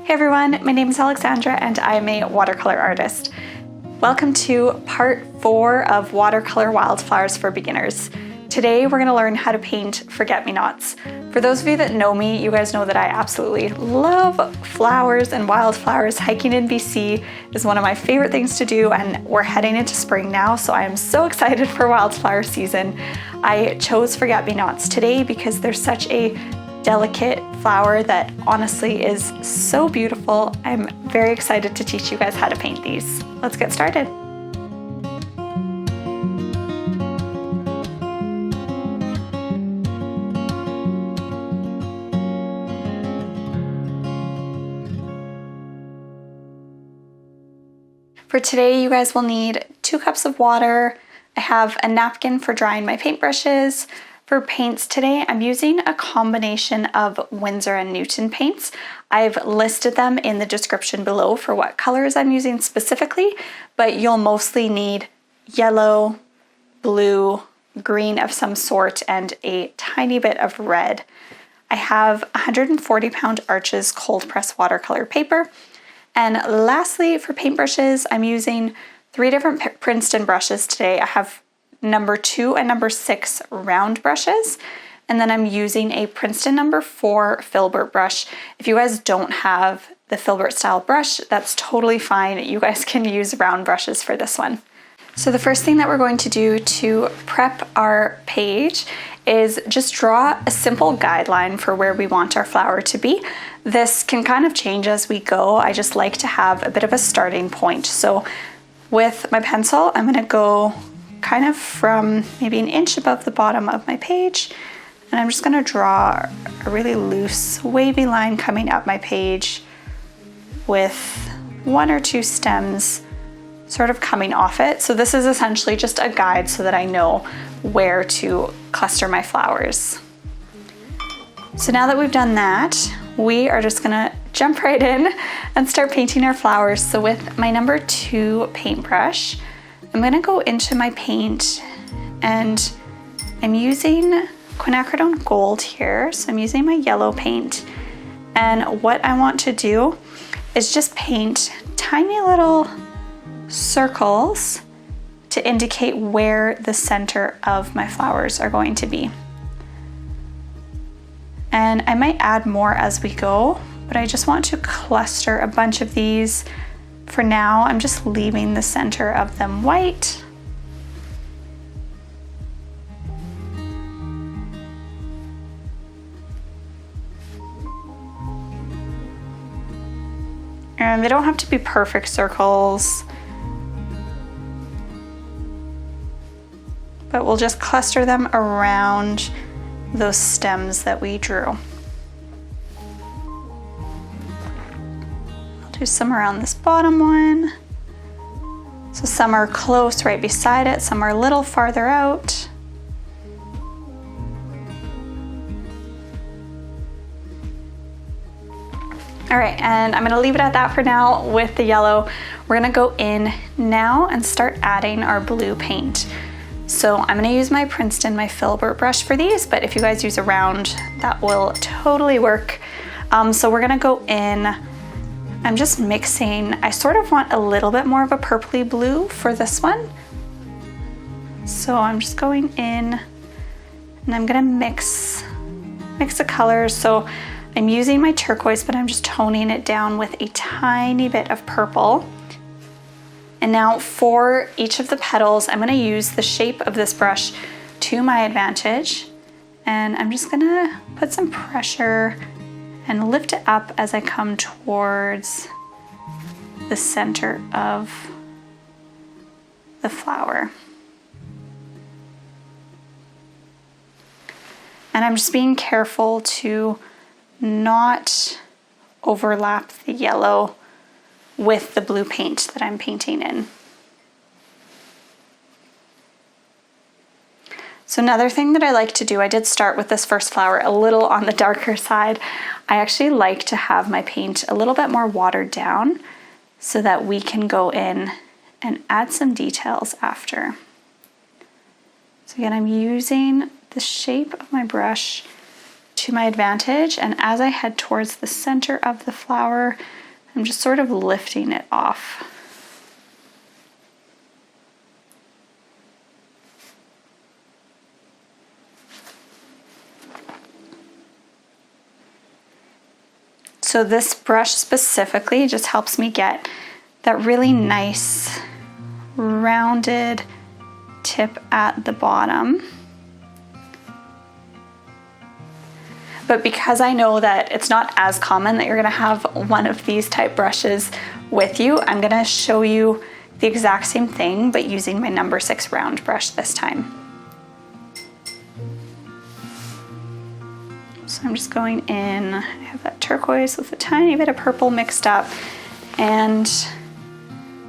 Hey everyone, my name is Alexandra and I'm a watercolor artist. Welcome to part 4 of Watercolor Wildflowers for Beginners. Today we're going to learn how to paint forget-me-nots. For those of you that know me, you guys know that I absolutely love flowers and wildflowers. Hiking in BC is one of my favorite things to do, and we're heading into spring now, so I am so excited for wildflower season. I chose forget-me-nots today because they're such a delicate flower that honestly is so beautiful. I'm very excited to teach you guys how to paint these. Let's get started. For today, you guys will need 2 cups of water. I have a napkin for drying my paintbrushes. For paints today, I'm using a combination of Winsor and Newton paints. I've listed them in the description below for what colors I'm using specifically, but you'll mostly need yellow, blue, green of some sort, and a tiny bit of red. I have 140-pound Arches cold press watercolor paper. And lastly, for paintbrushes, I'm using 3 different Princeton brushes today. I have number 2 and number 6 round brushes, and then I'm using a Princeton number 4 filbert brush. If you guys don't have the filbert style brush, that's totally fine. You guys can use round brushes for this one. So the first thing that we're going to do to prep our page is just draw a simple guideline for where we want our flower to be. This can kind of change as we go. I just like to have a bit of a starting point. So with my pencil, I'm gonna go kind of from maybe an inch above the bottom of my page, and I'm just gonna draw a really loose wavy line coming up my page with 1 or 2 stems sort of coming off it. So this is essentially just a guide so that I know where to cluster my flowers. So now that we've done that, we are just gonna jump right in and start painting our flowers. So with my number 2 paintbrush, I'm gonna go into my paint, and I'm using Quinacridone Gold here. So I'm using my yellow paint, and what I want to do is just paint tiny little circles to indicate where the center of my flowers are going to be. And I might add more as we go, but I just want to cluster a bunch of these. For now, I'm just leaving the center of them white. And they don't have to be perfect circles, but we'll just cluster them around those stems that we drew. I'll do some around this bottom one. So some are close right beside it, some are a little farther out. All right, and I'm gonna leave it at that for now with the yellow. We're gonna go in now and start adding our blue paint. So I'm gonna use my Princeton, my filbert brush for these, but if you guys use a round, that will totally work. So we're gonna go in, I'm just mixing, I sort of want a little bit more of a purpley blue for this one. So I'm just going in and I'm gonna mix the colors. So I'm using my turquoise, but I'm just toning it down with a tiny bit of purple. And now for each of the petals, I'm gonna use the shape of this brush to my advantage. And I'm just gonna put some pressure and lift it up as I come towards the center of the flower. And I'm just being careful to not overlap the yellow with the blue paint that I'm painting in. So another thing that I like to do, I did start with this first flower a little on the darker side. I actually like to have my paint a little bit more watered down so that we can go in and add some details after. So again, I'm using the shape of my brush to my advantage, and as I head towards the center of the flower, I'm just sort of lifting it off. So this brush specifically just helps me get that really nice rounded tip at the bottom. But because I know that it's not as common that you're gonna have one of these type brushes with you, I'm gonna show you the exact same thing, but using my number 6 round brush this time. So I'm just going in, I have that turquoise with a tiny bit of purple mixed up, and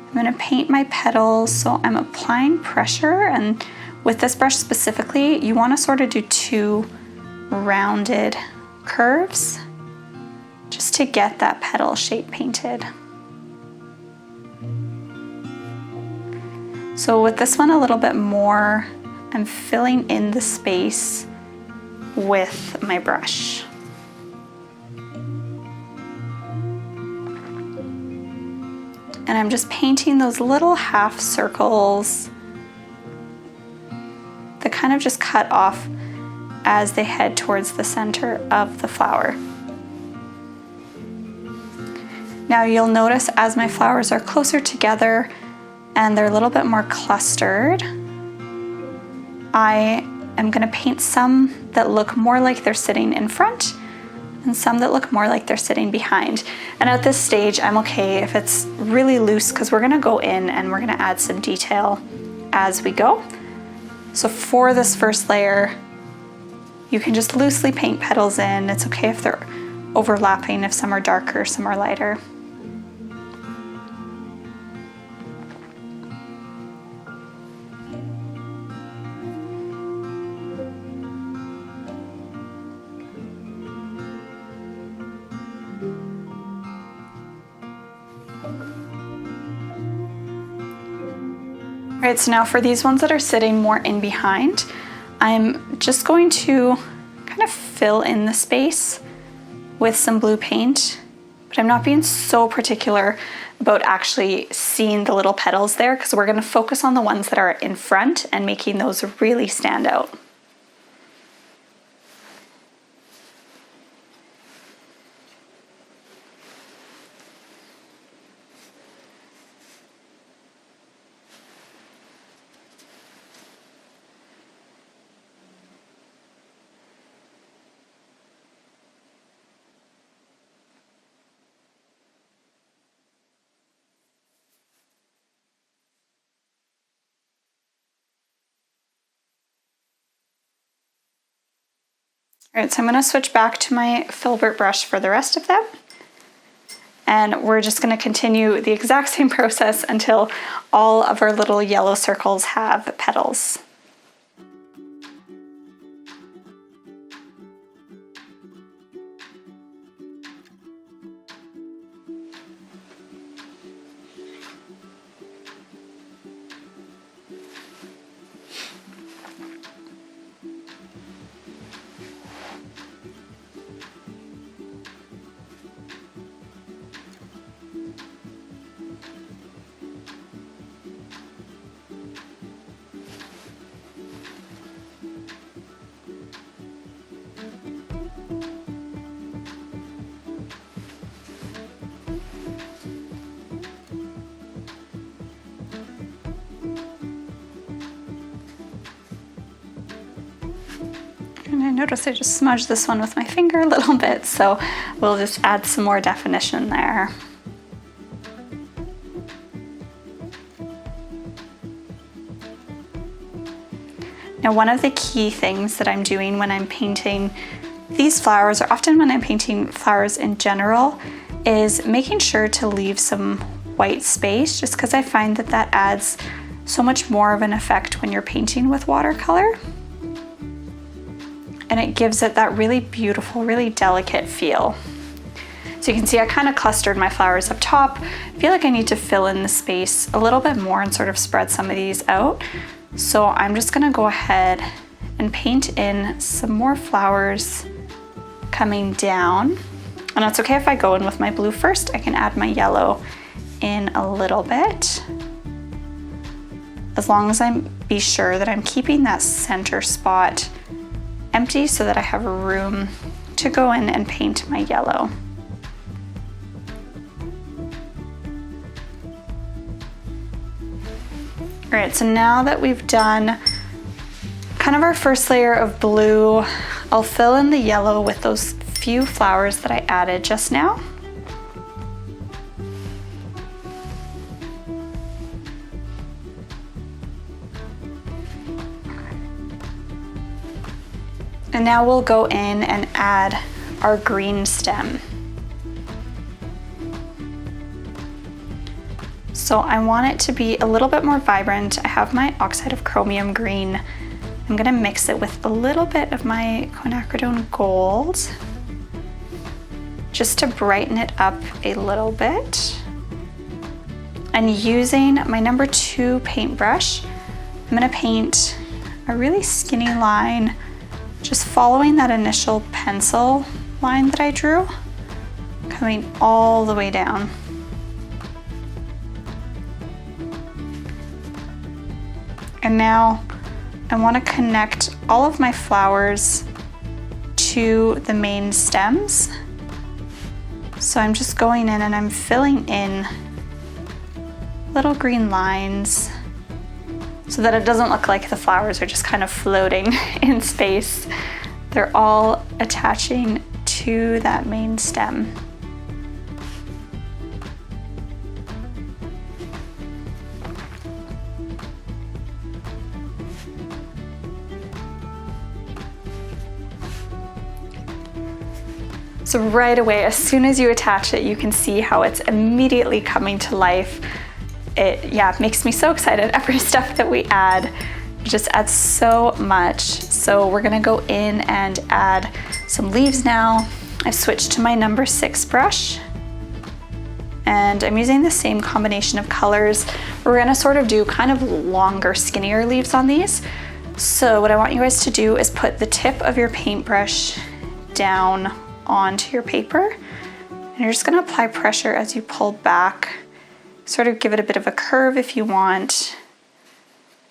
I'm gonna paint my petals, so I'm applying pressure, and with this brush specifically, you wanna sort of do 2 rounded curves just to get that petal shape painted. So with this one a little bit more, I'm filling in the space with my brush. And I'm just painting those little half circles that kind of just cut off as they head towards the center of the flower. Now you'll notice as my flowers are closer together and they're a little bit more clustered, I am going to paint some that look more like they're sitting in front and some that look more like they're sitting behind. And at this stage, I'm okay if it's really loose because we're going to go in and we're going to add some detail as we go. So for this first layer, you can just loosely paint petals in. It's okay if they're overlapping, if some are darker, some are lighter. All right, so now for these ones that are sitting more in behind, I'm just going to kind of fill in the space with some blue paint, but I'm not being so particular about actually seeing the little petals there because we're going to focus on the ones that are in front and making those really stand out. All right, so I'm going to switch back to my filbert brush for the rest of them. And we're just going to continue the exact same process until all of our little yellow circles have petals. And I notice I just smudged this one with my finger a little bit, so we'll just add some more definition there. Now, one of the key things that I'm doing when I'm painting these flowers, or often when I'm painting flowers in general, is making sure to leave some white space, just because I find that that adds so much more of an effect when you're painting with watercolor. And it gives it that really beautiful, really delicate feel. So you can see I kind of clustered my flowers up top. I feel like I need to fill in the space a little bit more and sort of spread some of these out. So I'm just gonna go ahead and paint in some more flowers coming down. And it's okay if I go in with my blue first. I can add my yellow in a little bit, as long as I be sure that I'm keeping that center spot empty so that I have room to go in and paint my yellow. All right, so now that we've done kind of our first layer of blue, I'll fill in the yellow with those few flowers that I added just now. And now we'll go in and add our green stem. So I want it to be a little bit more vibrant. I have my Oxide of Chromium green. I'm gonna mix it with a little bit of my Quinacridone Gold, just to brighten it up a little bit. And using my number 2 paintbrush, I'm gonna paint a really skinny line, just following that initial pencil line that I drew, coming all the way down. And now I want to connect all of my flowers to the main stems. So I'm just going in and I'm filling in little green lines so that it doesn't look like the flowers are just kind of floating in space. They're all attaching to that main stem. So right away, as soon as you attach it, you can see how it's immediately coming to life. It makes me so excited. Every step that we add just adds so much. So we're gonna go in and add some leaves now. I've switched to my number 6 brush, and I'm using the same combination of colors. We're gonna sort of do kind of longer, skinnier leaves on these. So what I want you guys to do is put the tip of your paintbrush down onto your paper, and you're just going to apply pressure as you pull back, sort of give it a bit of a curve if you want,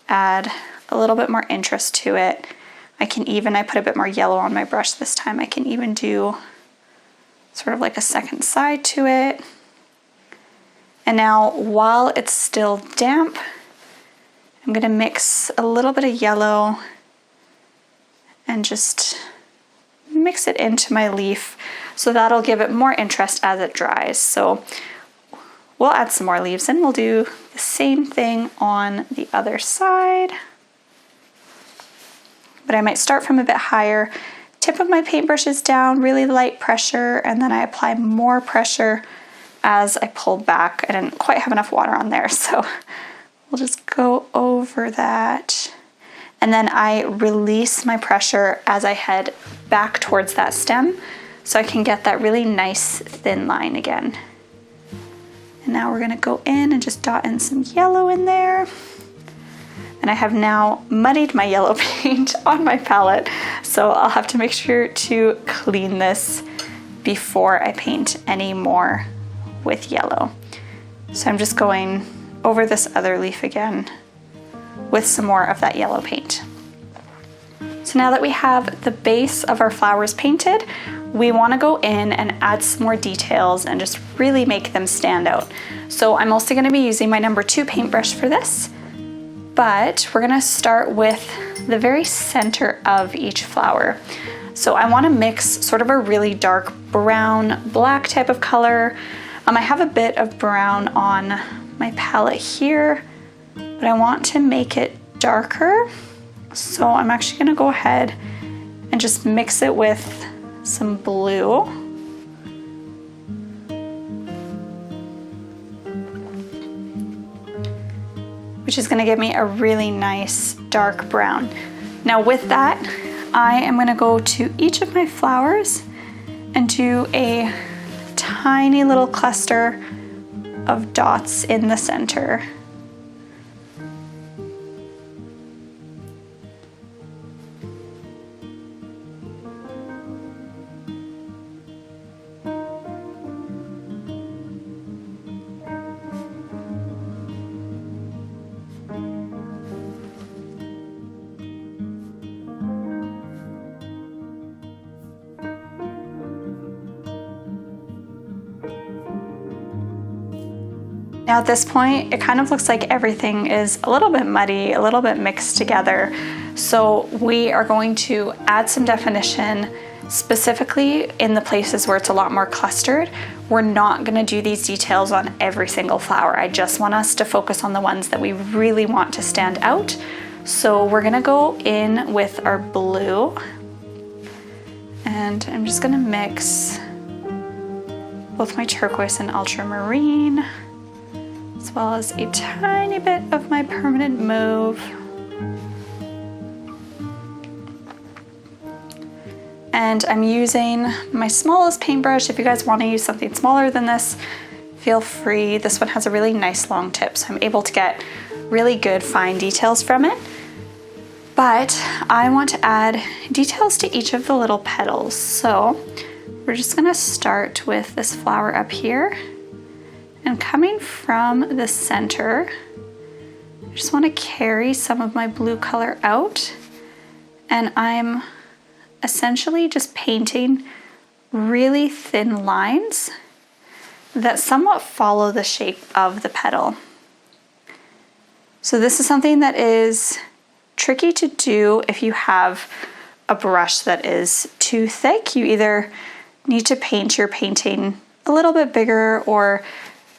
add a little bit more interest to it. I put a bit more yellow on my brush this time. I can even do sort of like a second side to it. And now while it's still damp, I'm going to mix a little bit of yellow and just mix it into my leaf, so that'll give it more interest as it dries. So we'll add some more leaves and we'll do the same thing on the other side. But I might start from a bit higher, tip of my paintbrush is down, really light pressure, and then I apply more pressure as I pull back. I didn't quite have enough water on there, so we'll just go over that. And then I release my pressure as I head back towards that stem, so I can get that really nice thin line again. And now we're gonna go in and just dot in some yellow in there. And I have now muddied my yellow paint on my palette, so I'll have to make sure to clean this before I paint any more with yellow. So I'm just going over this other leaf again with some more of that yellow paint. So now that we have the base of our flowers painted, we want to go in and add some more details and just really make them stand out. So I'm also going to be using my number 2 paintbrush for this, but we're going to start with the very center of each flower. So I want to mix sort of a really dark brown, black type of color. I have a bit of brown on my palette here, but I want to make it darker. So I'm actually gonna go ahead and just mix it with some blue. Which is gonna give me a really nice dark brown. Now with that, I am gonna go to each of my flowers and do a tiny little cluster of dots in the center. Now at this point, it kind of looks like everything is a little bit muddy, a little bit mixed together. So we are going to add some definition specifically in the places where it's a lot more clustered. We're not gonna do these details on every single flower. I just want us to focus on the ones that we really want to stand out. So we're gonna go in with our blue, and I'm just gonna mix both my turquoise and ultramarine, as well as a tiny bit of my permanent mauve. And I'm using my smallest paintbrush. If you guys want to use something smaller than this, feel free. This one has a really nice long tip, so I'm able to get really good fine details from it. But I want to add details to each of the little petals. So we're just gonna start with this flower up here, and coming from the center, I just want to carry some of my blue color out, and I'm essentially just painting really thin lines that somewhat follow the shape of the petal. So this is something that is tricky to do if you have a brush that is too thick. You either need to paint your painting a little bit bigger, or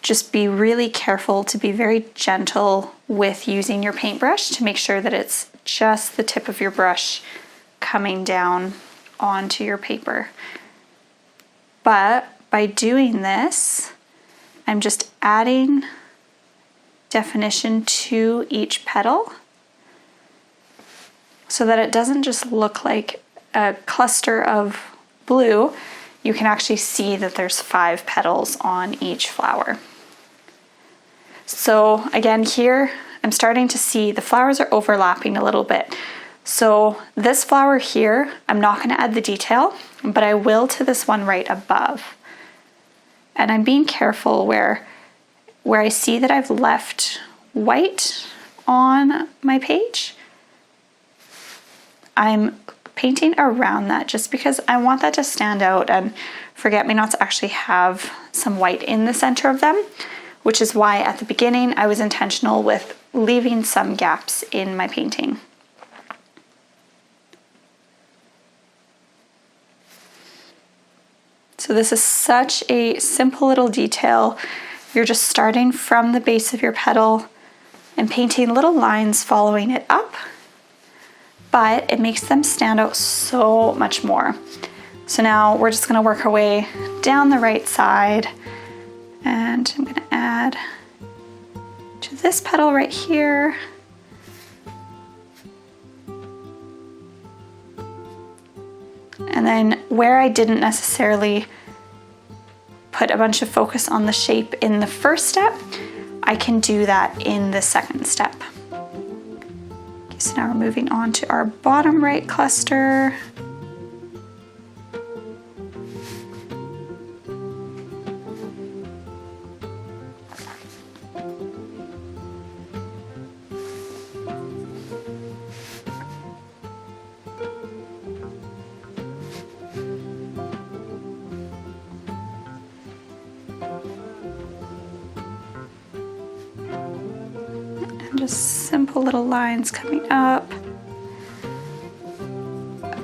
just be really careful to be very gentle with using your paintbrush to make sure that it's just the tip of your brush coming down onto your paper. But by doing this, I'm just adding definition to each petal so that it doesn't just look like a cluster of blue. You can actually see that there's 5 petals on each flower. So again, here I'm starting to see the flowers are overlapping a little bit. So this flower here, I'm not going to add the detail, but I will to this one right above. And I'm being careful where I see that I've left white on my page, I'm painting around that just because I want that to stand out, and forget-me-nots actually have some white in the center of them, which is why at the beginning I was intentional with leaving some gaps in my painting. So this is such a simple little detail. You're just starting from the base of your petal and painting little lines following it up, but it makes them stand out so much more. So now we're just gonna work our way down the right side, and I'm gonna add to this petal right here. And then where I didn't necessarily put a bunch of focus on the shape in the first step, I can do that in the second step. Okay, so now we're moving on to our bottom right cluster. Just simple little lines coming up.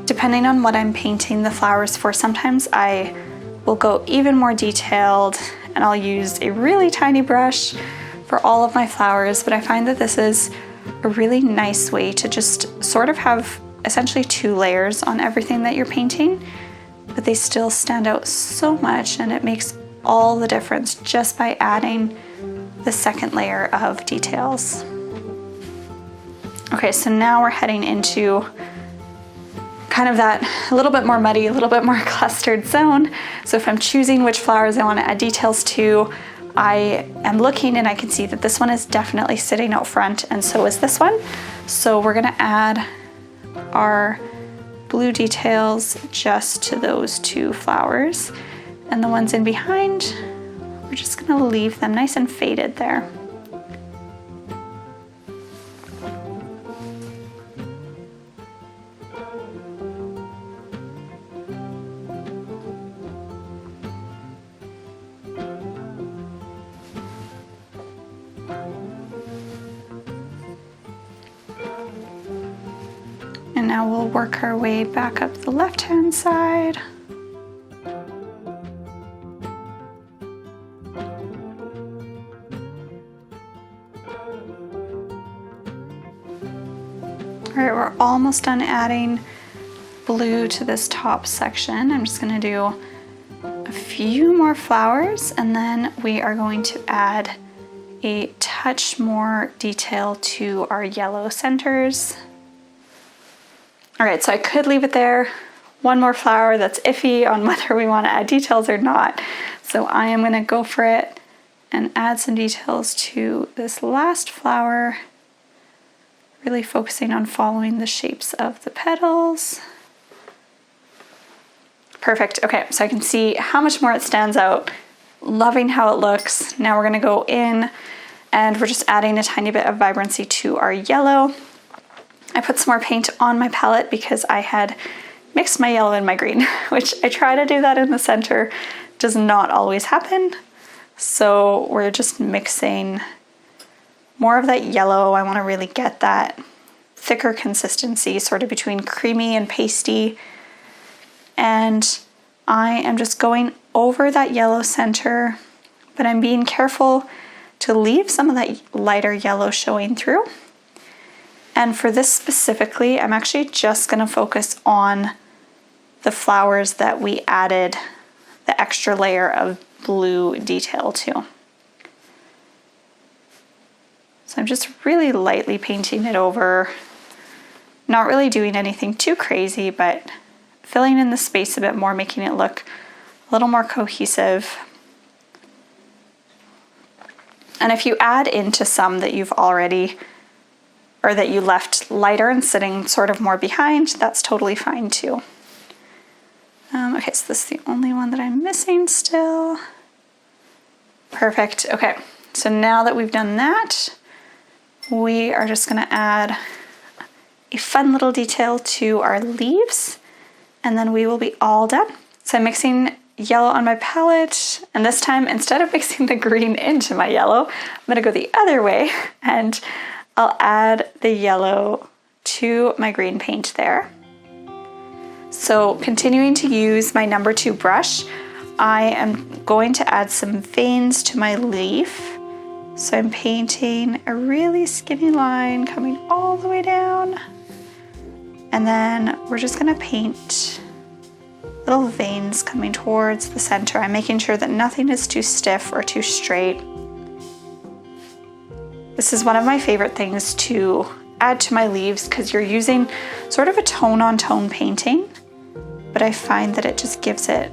Depending on what I'm painting the flowers for, sometimes I will go even more detailed and I'll use a really tiny brush for all of my flowers, but I find that this is a really nice way to just sort of have essentially 2 layers on everything that you're painting, but they still stand out so much, and it makes all the difference just by adding the second layer of details. Okay, so now we're heading into kind of that a little bit more muddy, a little bit more clustered zone. So if I'm choosing which flowers I want to add details to, I am looking and I can see that this one is definitely sitting out front, and so is this one. So we're gonna add our blue details just to those 2 flowers, and the ones in behind, we're just gonna leave them nice and faded there. And now we'll work our way back up the left-hand side. All right, we're almost done adding blue to this top section. I'm just gonna do a few more flowers, and then we are going to add a touch more detail to our yellow centers. All right, so I could leave it there. One more flower that's iffy on whether we want to add details or not. So I am gonna go for it and add some details to this last flower, really focusing on following the shapes of the petals. Perfect. Okay, so I can see how much more it stands out. Loving how it looks. Now we're gonna go in and we're just adding a tiny bit of vibrancy to our yellow. I put some more paint on my palette because I had mixed my yellow and my green, which I try to do that in the center. Does not always happen. So we're just mixing more of that yellow. I wanna really get that thicker consistency, sort of between creamy and pasty. And I am just going over that yellow center, but I'm being careful to leave some of that lighter yellow showing through. And for this specifically, I'm actually just gonna focus on the flowers that we added the extra layer of blue detail to. So I'm just really lightly painting it over, not really doing anything too crazy, but filling in the space a bit more, making it look a little more cohesive. And if you add into some that you've already, or that you left lighter and sitting sort of more behind, that's totally fine too. Okay, so this is the only one that I'm missing still. Perfect. Okay, so now that we've done that, we are just gonna add a fun little detail to our leaves, and then we will be all done. So I'm mixing yellow on my palette, and this time, instead of mixing the green into my yellow, I'm gonna go the other way, and I'll add the yellow to my green paint there. So continuing to use my number 2 brush, I am going to add some veins to my leaf. So I'm painting a really skinny line coming all the way down. And then we're just gonna paint little veins coming towards the center. I'm making sure that nothing is too stiff or too straight. This is one of my favorite things to add to my leaves because you're using sort of a tone-on-tone painting, but I find that it just gives it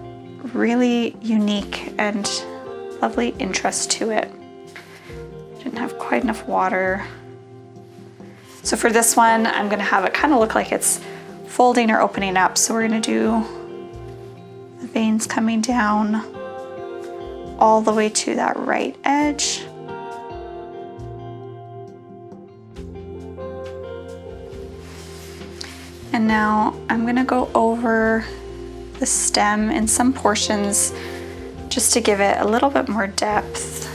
really unique and lovely interest to it. Didn't have quite enough water. So for this one, I'm gonna have it kind of look like it's folding or opening up. So we're gonna do the veins coming down all the way to that right edge. And now I'm gonna go over the stem in some portions just to give it a little bit more depth.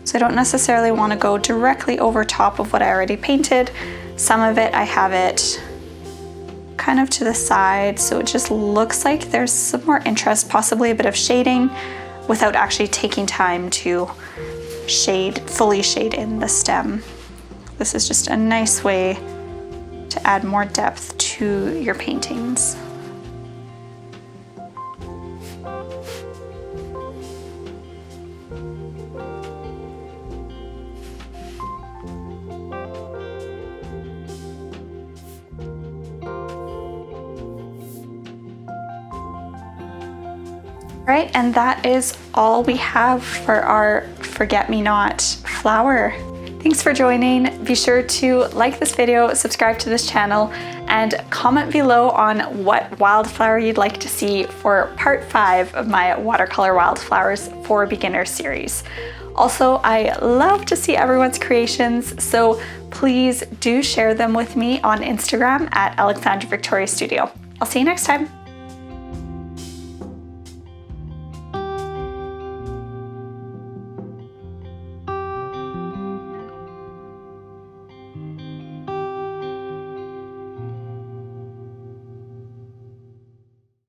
So I don't necessarily want to go directly over top of what I already painted. Some of it, I have it kind of to the side, so it just looks like there's some more interest, possibly a bit of shading, without actually taking time to fully shade in the stem. This is just a nice way to add more depth to your paintings. Right, and that is all we have for our Forget-Me-Not flower. Thanks for joining. Be sure to like this video, subscribe to this channel, and comment below on what wildflower you'd like to see for part 5 of my watercolor wildflowers for beginner series. Also, I love to see everyone's creations, so please do share them with me on Instagram at Alexandra Victoria Studio. I'll see you next time.